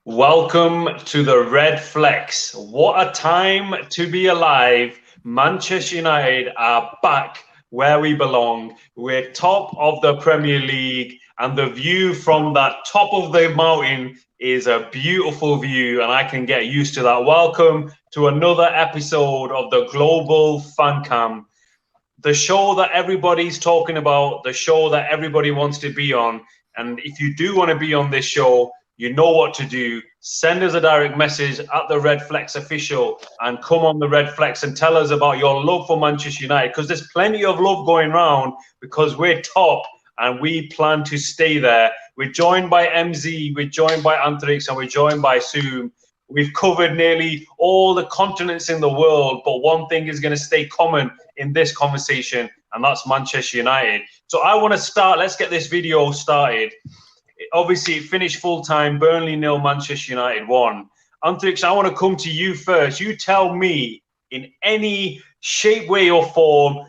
Welcome to the Redflex. What a time to be alive. Manchester United are back where we belong. We're top of the Premier League, and the view from that top of the mountain is a beautiful view, and I can get used to that. Welcome to another episode of the Global Fan Cam, the show that everybody's talking about, the show that everybody wants to be on. And if you do want to be on this show, you know what to do. Send us a direct message at the Redflex official and come on the Redflex and tell us about your love for Manchester United, because there's plenty of love going around because we're top and we plan to stay there. We're joined by Mzee, we're joined by Antriksh, and we're joined by Soom. We've covered nearly all the continents in the world, but one thing is going to stay common in this conversation, and that's Manchester United. So I want to start, let's get this video started. Obviously, it finished full-time, Burnley 0, Manchester United 1. Antriksh, I want to come to you first. You tell me, in any shape, way, or form,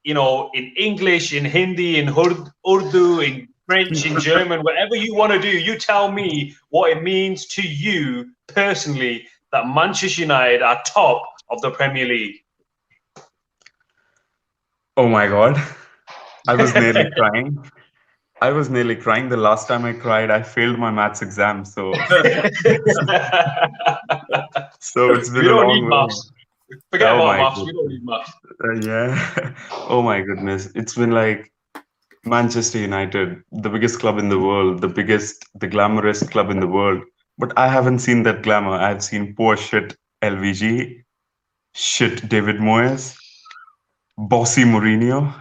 you know, in English, in Hindi, in Urdu, in French, in German, whatever you want to do, you tell me what it means to you personally that Manchester United are top of the Premier League. Oh my God. I was nearly crying. I was nearly crying. The last time I cried, I failed my maths exam. So, so it's We been a don't need long way. maths. Forget Oh about my maths. We don't goodness. need maths. Yeah. Oh my goodness. It's been like Manchester United, the biggest club in the world, the glamorous club in the world. But I haven't seen that glamour. I've seen poor shit LVG, shit David Moyes, bossy Mourinho,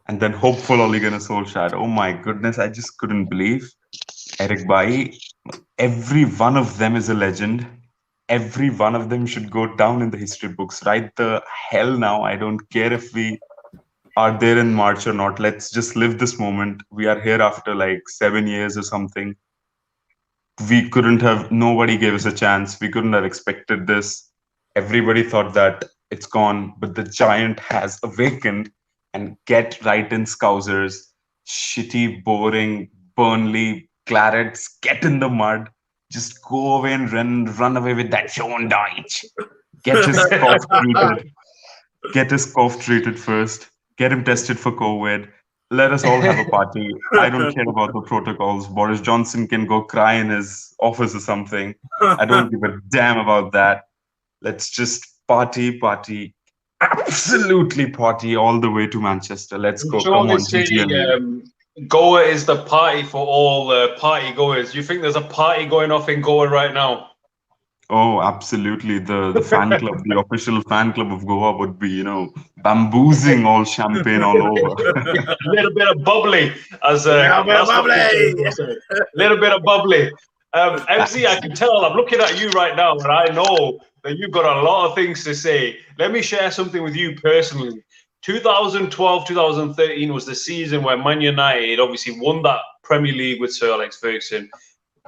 and then hopeful Ole Gunnar Solskjaer. Oh my goodness, I just couldn't believe Eric Bailly. Every one of them is a legend. Every one of them should go down in the history books. Right the hell now. I don't care if we are there in March or not. Let's just live this moment. We are here after like 7 years or something. We couldn't have, nobody gave us a chance. We couldn't have expected this. Everybody thought that it's gone, but the giant has awakened. And get right in, Scousers. Shitty, boring, Burnley, Clarets, get in the mud. Just go away and run away with that Sean Dyche. Get his cough treated. Get his cough treated first. Get him tested for COVID. Let us all have a party. I don't care about the protocols. Boris Johnson can go cry in his office or something. I don't give a damn about that. Let's just party, absolutely party all the way to Manchester. Let's I'm go. sure Come they on, say GGMU. Goa is the party for all party goers. You think there's a party going off in Goa right now? Oh, absolutely. The fan club, the official fan club of Goa would be, bamboozing all champagne all over. A little bit of bubbly, as Little bit of that's what bubbly. people say. A little bit of bubbly. MC, I can tell. I'm looking at you right now, and I know that you've got a lot of things to say. Let me share something with you personally. 2012, 2013 was the season where Man United obviously won that Premier League with Sir Alex Ferguson.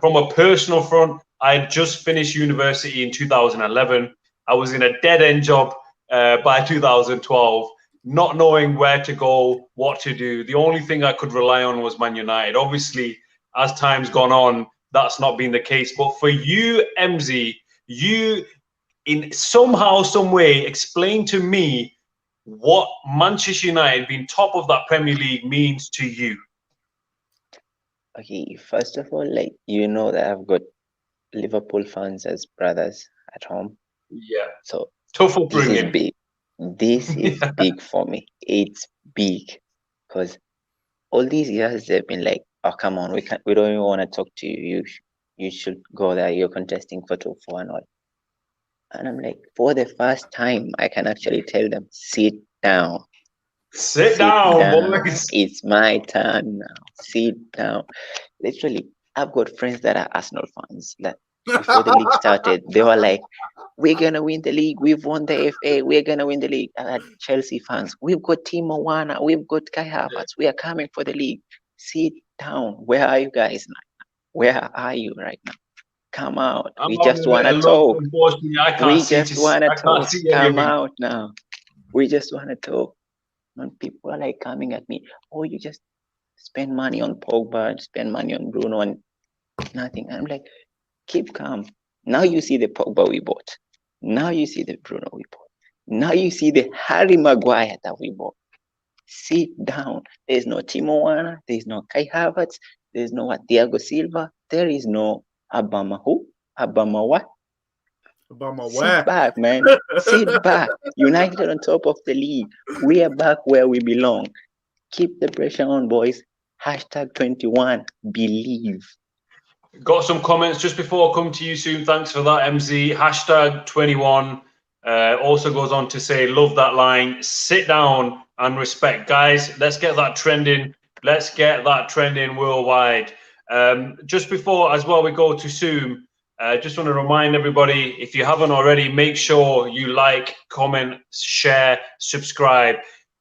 From a personal front, I had just finished university in 2011. I was in a dead end job by 2012, not knowing where to go, what to do. The only thing I could rely on was Man United. Obviously, as time's gone on, that's not been the case. But for you, Mzee, you in somehow, some way, explain to me what Manchester United being top of that Premier League means to you. Okay, first of all, that I've got Liverpool fans as brothers at home. Yeah. So Tough this is upbringing. big. This is big for me. It's big because all these years they've been like, oh come on, we don't even want to talk to you. You should go there. You're contesting for top four and all. And I'm like, for the first time, I can actually tell them, sit down. Sit down, boys. It's my turn now. Sit down. Literally, I've got friends that are Arsenal fans that before the league started, they were like, we're going to win the league. We've won the FA. We're going to win the league. I had Chelsea fans. We've got Timo Werner. We've got Kai Havertz. We are coming for the league. Sit down. Where are you guys now? Where are you right now? Come out. We just want to talk. We just want to talk. Come out now. We just want to talk. And people are like coming at me. Oh, you just spend money on Pogba, spend money on Bruno, and nothing. I'm like, Keep calm. Now you see the Pogba we bought. Now you see the Bruno we bought. Now you see the Harry Maguire that we bought. Sit down. There's no Timo Werner. There's no Kai Havertz. There's no Thiago Silva. There is no Abama who? Abama what? Obama where? Sit back, man. Sit back. United on top of the league. We are back where we belong. Keep the pressure on, boys. Hashtag 21. Believe. Got some comments just before I come to you soon. Thanks for that, Mzee. Hashtag 21 also goes on to say, love that line. Sit down and respect. Guys, let's get that trending. Let's get that trending worldwide. Just before, as well, we go to Soom, just want to remind everybody, if you haven't already, make sure you like, comment, share, subscribe.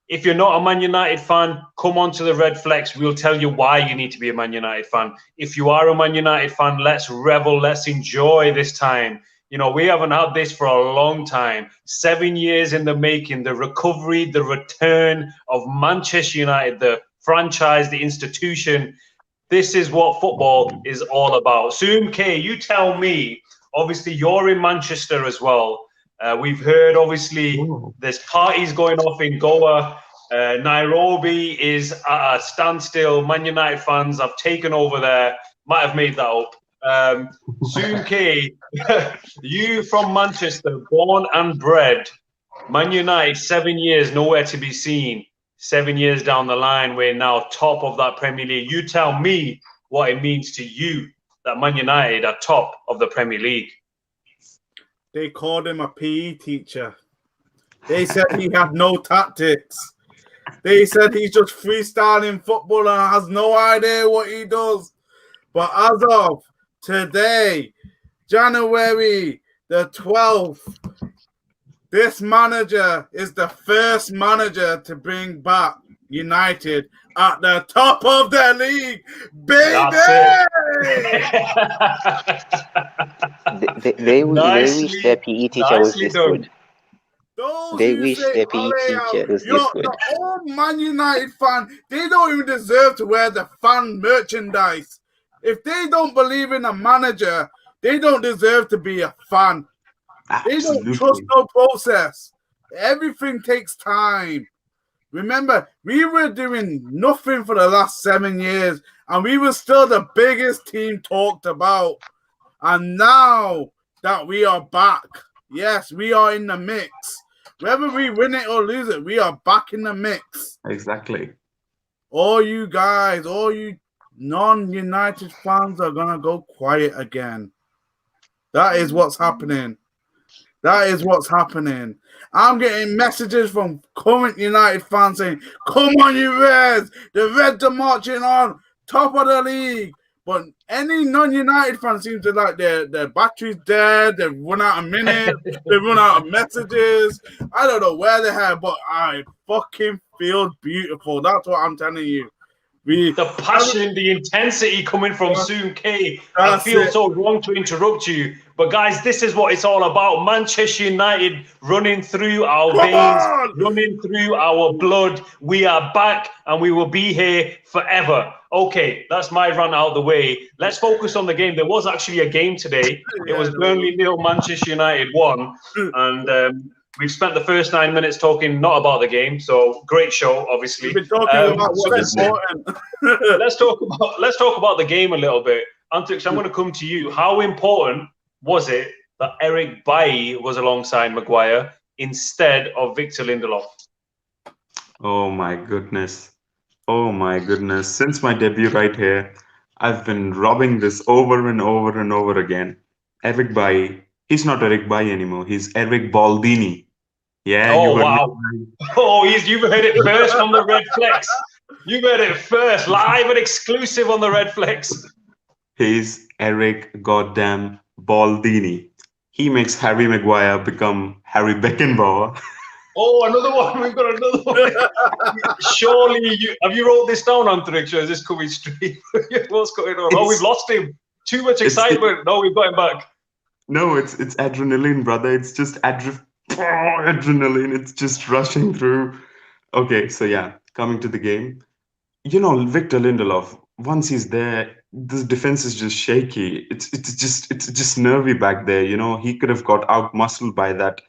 If you're not a Man United fan, come on to the Redflex. We'll tell you why you need to be a Man United fan. If you are a Man United fan, let's revel, let's enjoy this time. You know, we haven't had this for a long time. 7 years in the making, the recovery, the return of Manchester United, the franchise, the institution. This is what football is all about. Soom K, you tell me, obviously you're in Manchester as well. We've heard, obviously, there's parties going off in Goa. Nairobi is at a standstill. Man United fans have taken over there. Might have made that up. Soom K, you from Manchester, born and bred. Man United, 7 years, nowhere to be seen. 7 years down the line, we're now top of that Premier League. You tell me what it means to you that Man United are top of the Premier League. They called him a PE teacher. They said he had no tactics. They said he's just freestyling football and has no idea what he does. But as of today, January the 12th, this manager is the first manager to bring back United at the top of their league, baby! They wish their PE teacher was this good. They wish their PE teacher was this good. The old Man United fan, they don't even deserve to wear the fan merchandise. If they don't believe in a manager, they don't deserve to be a fan. Absolutely. They don't trust no process. Everything takes time. Remember, we were doing nothing for the last 7 years, and we were still the biggest team talked about. And now that we are back, yes, we are in the mix. Whether we win it or lose it, we are back in the mix. Exactly. All you guys, all you non-United fans are going to go quiet again. That is what's happening. That is what's happening. I'm getting messages from current United fans saying, come on, you Reds. The Reds are marching on, top of the league. But any non-United fan seems to like their battery's dead. They've run out of minutes. They've run out of messages. I don't know where they have, but I fucking feel beautiful. That's what I'm telling you. The passion, the intensity coming from Soom K. I feel so wrong to interrupt you. But guys, this is what it's all about. Manchester United running through our veins, running through our blood. We are back and we will be here forever. Okay, that's my rant out of the way. Let's focus on the game. There was actually a game today. It was Burnley 0, Manchester United 1. And we've spent the first 9 minutes talking not about the game, so great show, obviously. We've been talking about what's important. let's talk about the game a little bit. Antriksh, I'm going to come to you. How important was it that Eric Bailly was alongside Maguire instead of Victor Lindelof? Oh my goodness. Oh my goodness. Since my debut right here, I've been robbing this over and over and over again. Eric Bailly. He's not Eric Bailly anymore. He's Eric Baldini. Yeah. Oh, wow. Oh, you've heard it first from the Redflex. You've heard it first, live and exclusive on the Redflex. He's Eric goddamn Baldini. He makes Harry Maguire become Harry Beckenbauer. Oh, another one. We've got another one. Surely, have you wrote this down, Antriksh, or is this coming straight? What's going on? Oh, we've lost him. Too much excitement. No, we've got him back. No, it's adrenaline, brother. It's just adrenaline. It's just rushing through. Okay, so yeah, coming to the game. You know, Victor Lindelof, once he's there, this defense is just shaky. It's just nervy back there. You know, he could have got out muscled by that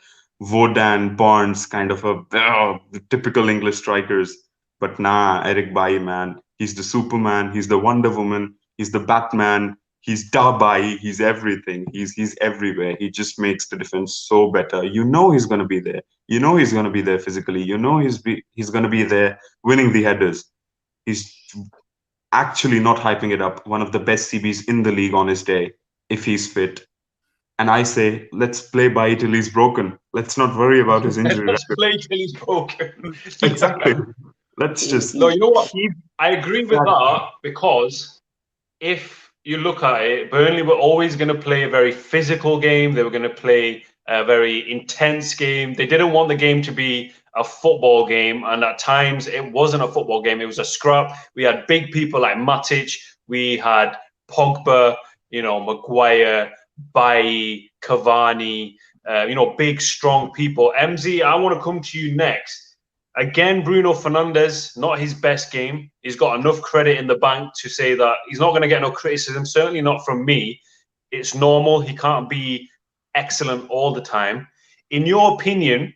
Vodan Barnes kind of the typical English strikers. But nah, Eric Bailly, man, he's the Superman. He's the Wonder Woman. He's the Batman. He's Dabai. He's everything. He's everywhere. He just makes the defense so better. You know he's gonna be there. You know he's gonna be there physically. You know he's gonna be there winning the headers. He's actually not hyping it up. One of the best CBs in the league on his day, if he's fit. And I say, let's play by till he's broken. Let's not worry about his injury Let's record. play till he's broken. Exactly. Let's just. No, you know what? I agree with that, because if you look at it, Burnley were always going to play a very physical game. They were going to play a very intense game. They didn't want the game to be a football game, and at times it wasn't a football game. It was a scrap. We had big people like Matic. We had Pogba, you know, Maguire, Bailly, Cavani, you know, big, strong people. Mzee, I want to come to you next. Again, Bruno Fernandes, not his best game. He's got enough credit in the bank to say that he's not going to get no criticism, certainly not from me. It's normal. He can't be excellent all the time. In your opinion,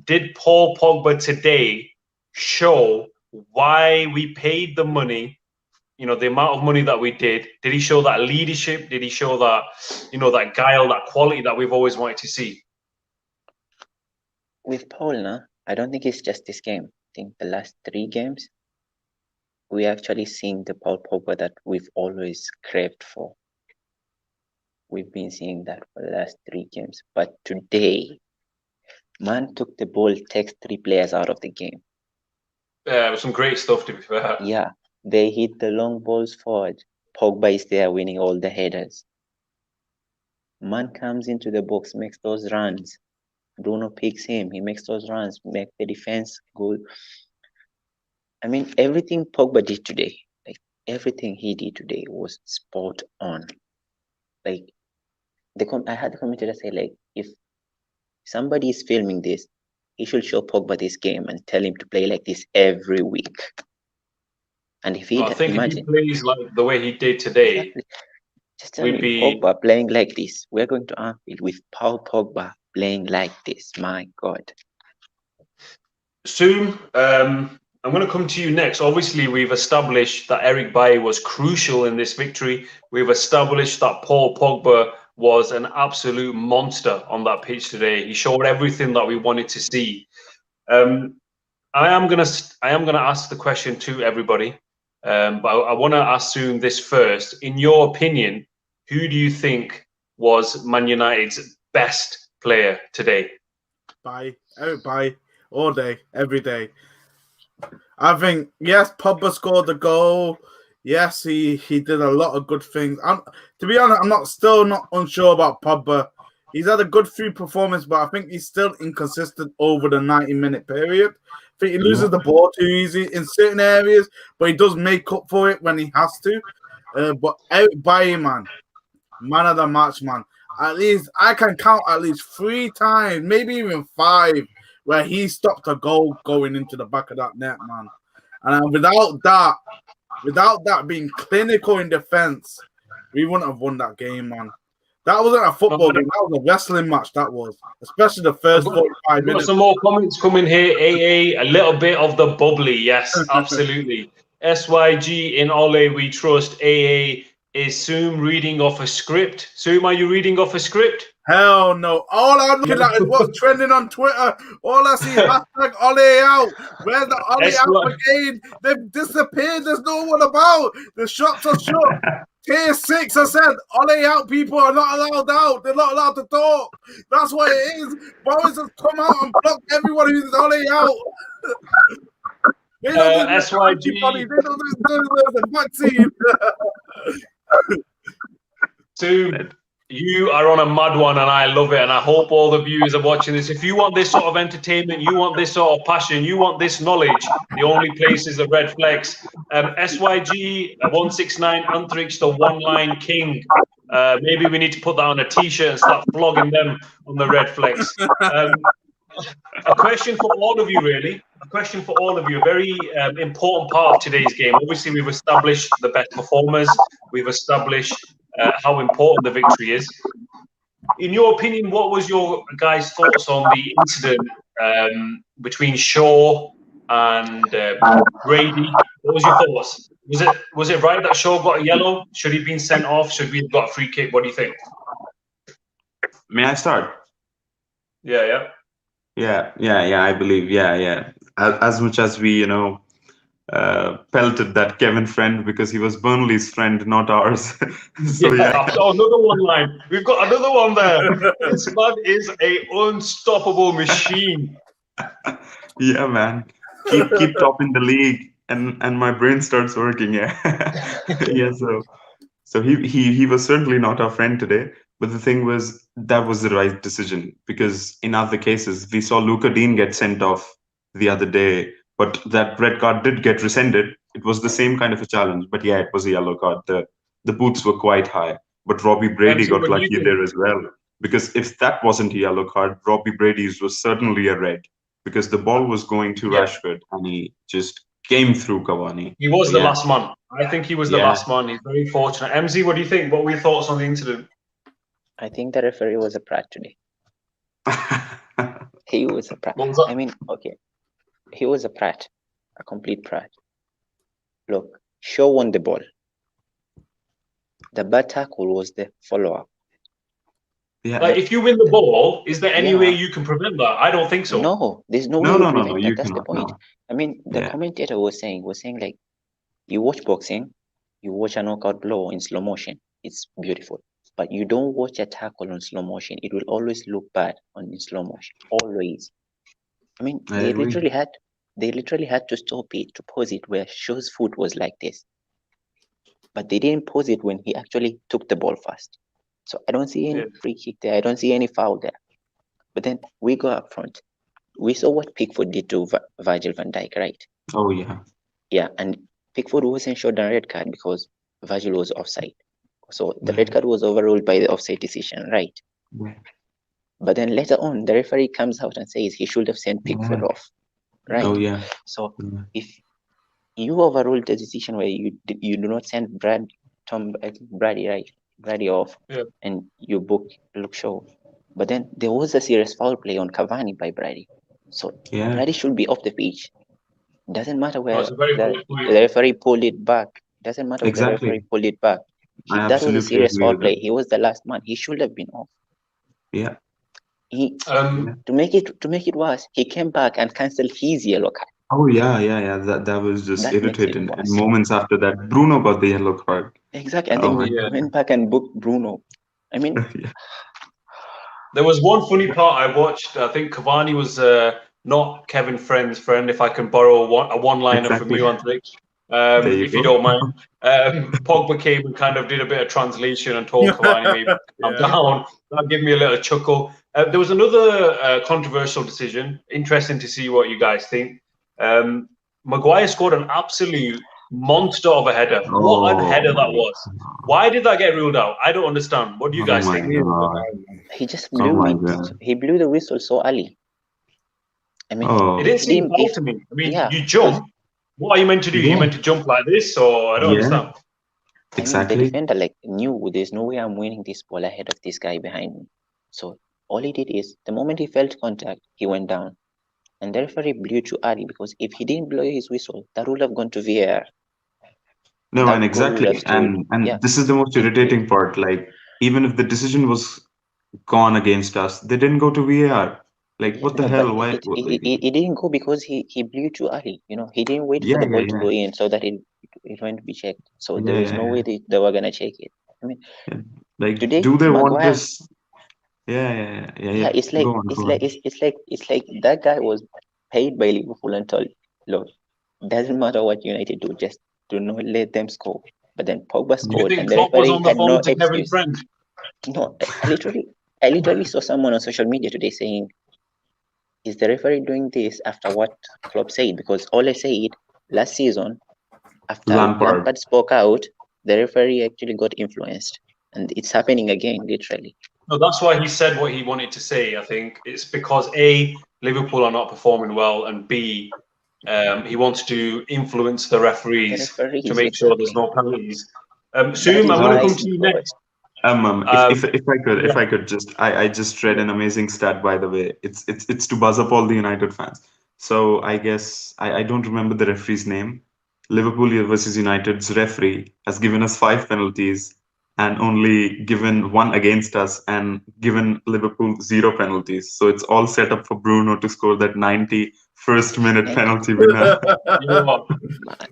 did Paul Pogba today show why we paid the money, you know, the amount of money that we did? Did he show that leadership? Did he show that, you know, that guile, that quality that we've always wanted to see? With Paul, no, I don't think it's just this game. I think the last 3 games, we actually seen the Paul Pogba that we've always craved for. We've been seeing that for the last 3 games. But today, man took the ball, takes 3 players out of the game. Yeah, it was some great stuff, to be fair. Yeah, they hit the long balls forward. Pogba is there winning all the headers. Man comes into the box, makes those runs. Bruno picks him. He makes those runs, make the defense good. I mean, everything Pogba did today, like everything he did today was spot on. Like, I had the commentator say, like, if somebody is filming this, he should show Pogba this game and tell him to play like this every week. And if he, I think imagine, if he plays like the way he did today, exactly. Just tell me, Pogba playing like this. We're going to Anfield with Paul Pogba playing like this. My God. Soom, I'm going to come to you next. Obviously, we've established that Eric Bailly was crucial in this victory. We've established that Paul Pogba was an absolute monster on that pitch today. He showed everything that we wanted to see. I am gonna ask the question to everybody, but I want to ask Soom this first. In your opinion, who do you think was Man United's best player today? Eric Bailly, all day, every day. I think, yes, Pogba scored the goal. Yes, he did a lot of good things. To be honest, I'm still not unsure about Pogba. He's had a good free performance, but I think he's still inconsistent over the 90-minute period. I think he loses the ball too easy in certain areas, but he does make up for it when he has to. But Eric Bailly, man of the match, man. At least I can count at least 3 times, maybe even 5, where he stopped a goal going into the back of that net, man. And without that being clinical in defense, we wouldn't have won that game, man. That wasn't a football game. That was a wrestling match, that was. Especially the first 45 minutes. Got some more comments coming here. AA, a little bit of the bubbly. Yes, absolutely. SYG in Ole we trust. AA, is Soom reading off a script? Soom, are you reading off a script? Hell no. All I'm looking at is what's trending on Twitter. All I see is hashtag Ole out. Where's the Ole out brigade? They've disappeared. There's no one about. The shops are shut. Tier 6 I said, Ole out people are not allowed out. They're not allowed to talk. That's what it is. Boys have come out and blocked everyone who's Ole out. They don't do SYG. They don't do the vaccine. Soom, you are on a mad one, and I love it, and I hope all the viewers are watching this. If you want this sort of entertainment, you want this sort of passion, you want this knowledge, the only place is the Redflex. SYG 169 Antriksh, the one-line king. Maybe we need to put that on a t-shirt and start flogging them on the Redflex. A question for all of you, really. a question for all of you. A very important part of today's game. Obviously, we've established the best performers. We've established how important the victory is. In your opinion, what was your guys' thoughts on the incident between Shaw and Brady? What was your thoughts? Was it right that Shaw got a yellow? Should he have been sent off? Should we have got a free kick? What do you think? May I start? Yeah. I believe, yeah. As much as we, pelted that Kevin friend because he was Burnley's friend, not ours. So yeah. Oh, another one line. We've got another one there. This man is a unstoppable machine. Yeah, man. Keep topping the league, and my brain starts working. Yeah, yeah. So he was certainly not our friend today. But the thing was, that was the right decision, because in other cases we saw Luca Dean get sent off the other day, but that red card did get rescinded. It was the same kind of a challenge, but yeah, it was a yellow card. The boots were quite high, but Robbie Brady got lucky there as well, because if that wasn't a yellow card, Robbie Brady's was certainly a red, because the ball was going to Rashford and he just came through Cavani. He was the last man. I think he was the last man. He's very fortunate. Mzee, what do you think? What were your thoughts on the incident? I think the referee was a prat today. He was a prat. I mean, okay. He was a prat. A complete prat. Look, Shaw won the ball. The bad tackle was the follow-up. Yeah. Like, if you win the ball, is there any way you can prevent that? I don't think so. No, there's no way to prevent that. That's the point. No. I mean, the commentator was saying like, you watch boxing, you watch a knockout blow in slow motion. It's beautiful. But you don't watch a tackle on slow motion. It will always look bad in slow motion. Always. I mean, they literally had to stop it, to pause it where Shaw's foot was like this. But they didn't pause it when he actually took the ball first. So I don't see any free kick there. I don't see any foul there. But then we go up front. We saw what Pickford did to Virgil van Dijk, right? Oh, yeah. Yeah, and Pickford wasn't showed a red card because Virgil was offside. So the red card was overruled by the offside decision, right? Yeah. But then later on, the referee comes out and says he should have sent Pickford off, right? Oh, yeah. So if you overruled the decision where you do not send Brady off, and you book Luke Shaw, but then there was a serious foul play on Cavani by Brady. So Brady should be off the pitch. Doesn't matter where the referee pulled it back. Doesn't matter where the referee pulled it back. That was a serious foul play. He was the last man. He should have been off. Yeah. To make it worse, he came back and cancelled his yellow card. Oh yeah. That was just irritating. And moments after that, Bruno got the yellow card. Exactly, and then he went back and booked Bruno. I mean, there was one funny part I watched. I think Cavani was not Kevin Friend's friend. If I can borrow a one-liner from you, Antriksh. If you don't mind. Pogba came and kind of did a bit of translation and told Cavani maybe calm down. That gave me a little chuckle. There was another controversial decision. Interesting to see what you guys think. Maguire scored an absolute monster of a header. What a header that was. Why did that get ruled out? I don't understand. What do you guys think? He just blew it. He blew the whistle so early. I mean, it didn't seem foul to me. I mean, you jump. What are you meant to do? You meant to jump like this, or I don't understand. Exactly. I mean, the defender knew there's no way I'm winning this ball ahead of this guy behind me. So all he did is, the moment he felt contact, he went down. And the referee blew too early, because if he didn't blow his whistle, that would have gone to VAR. No, and exactly. And this is the most irritating part. Like, even if the decision was gone against us, they didn't go to VAR. Like, what the hell? Why? It didn't go because he blew too early. He didn't wait for the ball to go in so that it went to be checked. So there was no way they were gonna check it. I mean, like, today, do they Maguire, want this? Yeah. It's like that guy was paid by Liverpool and told, look, doesn't matter what United do, just do not let them score. But then Pogba scored, and the referee had no excuse. No, I literally saw someone on social media today saying, is the referee doing this after what Klopp said? Because all I said last season, after Lampard spoke out, the referee actually got influenced. And it's happening again, literally. No, that's why he said what he wanted to say. I think it's because A, Liverpool are not performing well, and B, He wants to influence the referees to make sure there's no penalties. Soom, I'm going to come to you next. If I could just, I just read an amazing stat, by the way. It's to buzz up all the United fans. So I guess I don't remember the referee's name. Liverpool versus United's referee has given us 5 penalties and only given 1 against us and given Liverpool 0 penalties. So it's all set up for Bruno to score that 91st minute penalty winner. You know what?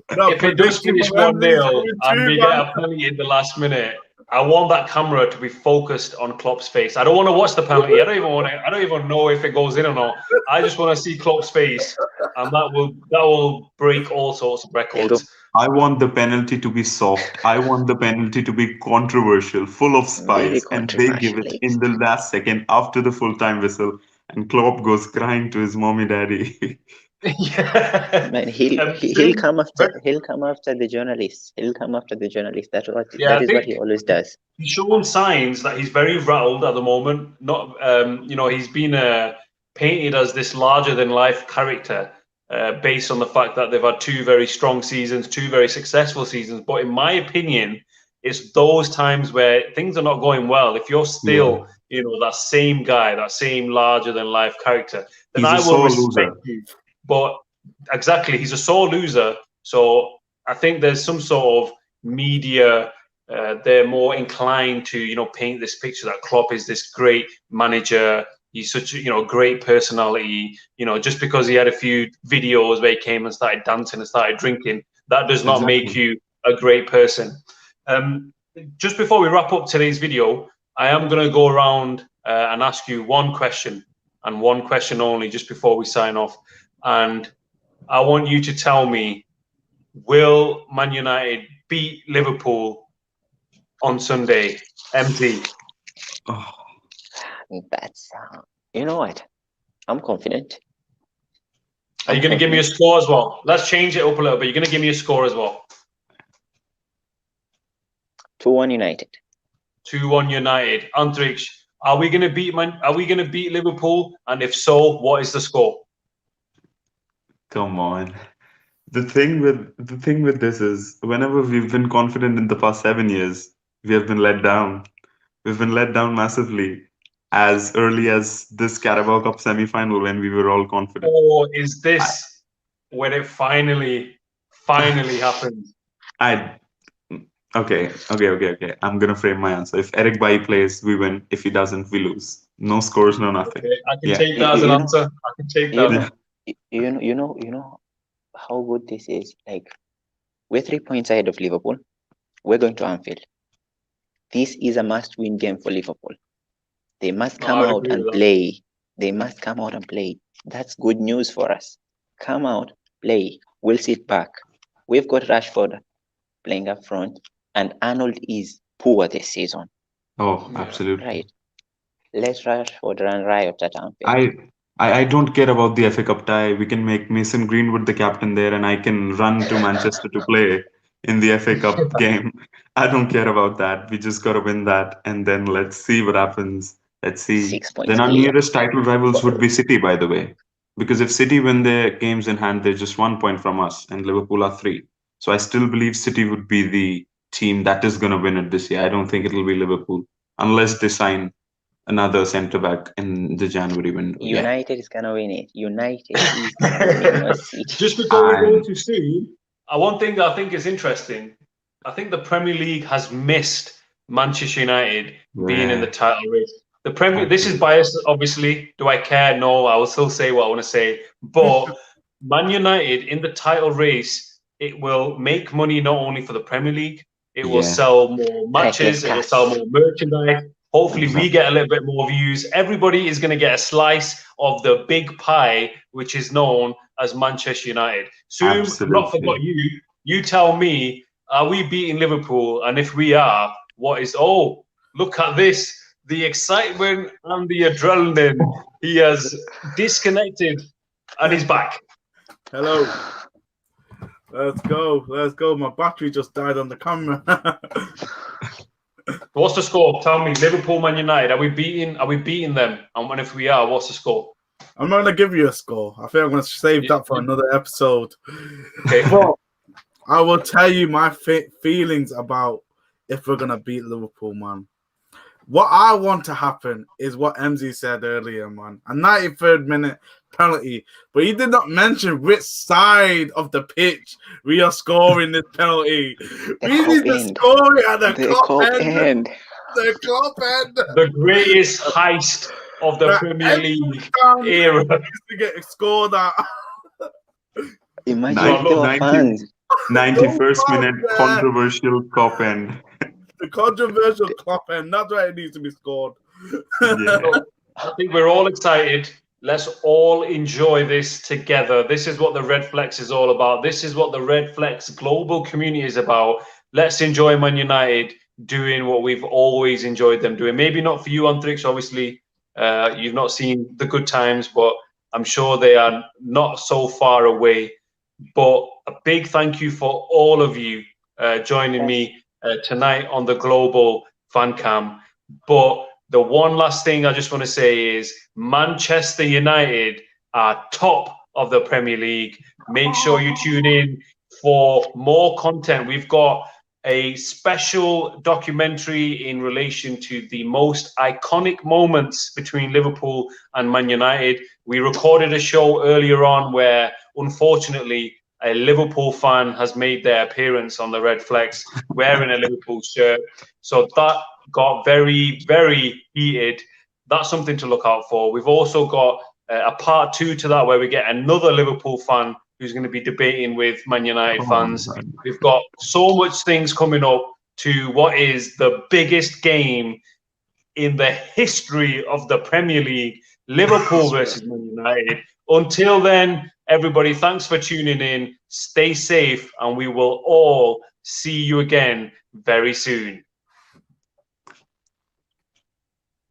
If it does finish 1-0 and we get a penalty in the last minute, I want that camera to be focused on Klopp's face. I don't want to watch the penalty. I don't even know if it goes in or not. I just want to see Klopp's face, and that will break all sorts of records. I want the penalty to be soft. I want the penalty to be controversial, full of spice, and they give it in the last second after the full-time whistle, and Klopp goes crying to his mommy daddy. Yeah, man, he'll come after the journalists. He'll come after the journalists. That is what he always does. He's showing signs that he's very rattled at the moment. Not, he's been painted as this larger-than-life character based on the fact that they've had 2 very strong seasons, 2 very successful seasons. But in my opinion, it's those times where things are not going well. If you're still, that same guy, that same larger-than-life character, then I will respect you. But exactly, he's a sore loser. So I think there's some sort of media. They're more inclined to, paint this picture that Klopp is this great manager. He's such a, great personality. Just because he had a few videos where he came and started dancing and started drinking, that does not make you a great person. Just before we wrap up today's video, I am going to go around and ask you one question and one question only just before we sign off. And I want you to tell me, will Man United beat Liverpool on Sunday? Mzee. Oh, that's, you know what? I'm confident. Are you going to give me a score as well? Let's change it up a little bit. You're going to give me a score as well. 2-1 United. 2-1 United. Antriksh, are we going to beat Liverpool? And if so, what is the score? Come on. The thing with this is, whenever we've been confident in the past 7 years, we have been let down. We've been let down massively, as early as this Carabao Cup semi-final when we were all confident. Or is this when it finally happened? Okay. I'm gonna frame my answer. If Eric Bailly plays, we win. If he doesn't, we lose. No scores, no nothing. Okay, I can take that as an answer. I can take that. You know how good this is. Like, we're 3 points ahead of Liverpool. We're going to Anfield. This is a must-win game for Liverpool. They must come out and play. They must come out and play. That's good news for us. Come out, play. We'll sit back. We've got Rashford playing up front, and Arnold is poor this season. Oh, absolutely. Right. Let's Rashford run riot at Anfield. I don't care about the FA Cup tie. We can make Mason Greenwood the captain there, and I can run to Manchester to play in the FA Cup game. I don't care about that. We just got to win that, and then let's see what happens. Let's see. 6 points. Then our nearest title rivals would be City, by the way. Because if City win their games in hand, they're just 1 point from us, and Liverpool are 3. So I still believe City would be the team that is going to win it this year. I don't think it'll be Liverpool, unless they sign another centre-back in the January window. United is going to win it. United is going to win it. Just before we go to Soom, one thing that I think is interesting, I think the Premier League has missed Manchester United being in the title race. This is biased, obviously. Do I care? No, I will still say what I want to say. But Man United in the title race, it will make money not only for the Premier League, it will sell more matches, it will sell more merchandise. Hopefully we get a little bit more views. Everybody is going to get a slice of the big pie, which is known as Manchester United. Soom, I've not forgot you. You tell me, are we beating Liverpool? And if we are, look at this. The excitement and the adrenaline. He has disconnected and he's back. Hello. Let's go. My battery just died on the camera. What's the score? Tell me, Liverpool, Man United. Are we beating them? And if we are, what's the score? I'm not gonna give you a score. I think I'm gonna save that for another episode. Okay. But I will tell you my feelings about if we're gonna beat Liverpool, man. What I want to happen is what Mzee said earlier, man. A 93rd minute penalty, but he did not mention which side of the pitch we are scoring this penalty. We need to score it at the Klopp end. The Klopp end. The greatest heist of the Premier League era. To get scored at. Imagine the fans. 91st minute controversial Klopp end. The controversial Klopp end. That's why it needs to be scored. Yeah. So, I think we're all excited. Let's all enjoy this together. This is what the Redflex is all about. This is what the Redflex global community is about. Let's enjoy Man United doing what we've always enjoyed them doing. Maybe not for you, Antriksh. Obviously, you've not seen the good times, but I'm sure they are not so far away. But a big thank you for all of you joining me tonight on the Global Fan Cam. But the one last thing I just want to say is Manchester United are top of the Premier League. Make sure you tune in for more content. We've got a special documentary in relation to the most iconic moments between Liverpool and Man United. We recorded a show earlier on where, unfortunately, a Liverpool fan has made their appearance on the Redflex wearing a Liverpool shirt. So that got very, very heated. That's something to look out for. We've also got a part 2 to that where we get another Liverpool fan who's going to be debating with Man United fans. We've got so much things coming up to what is the biggest game in the history of the Premier League, Liverpool versus Man United. Until then, everybody, thanks for tuning in. Stay safe, and we will all see you again very soon.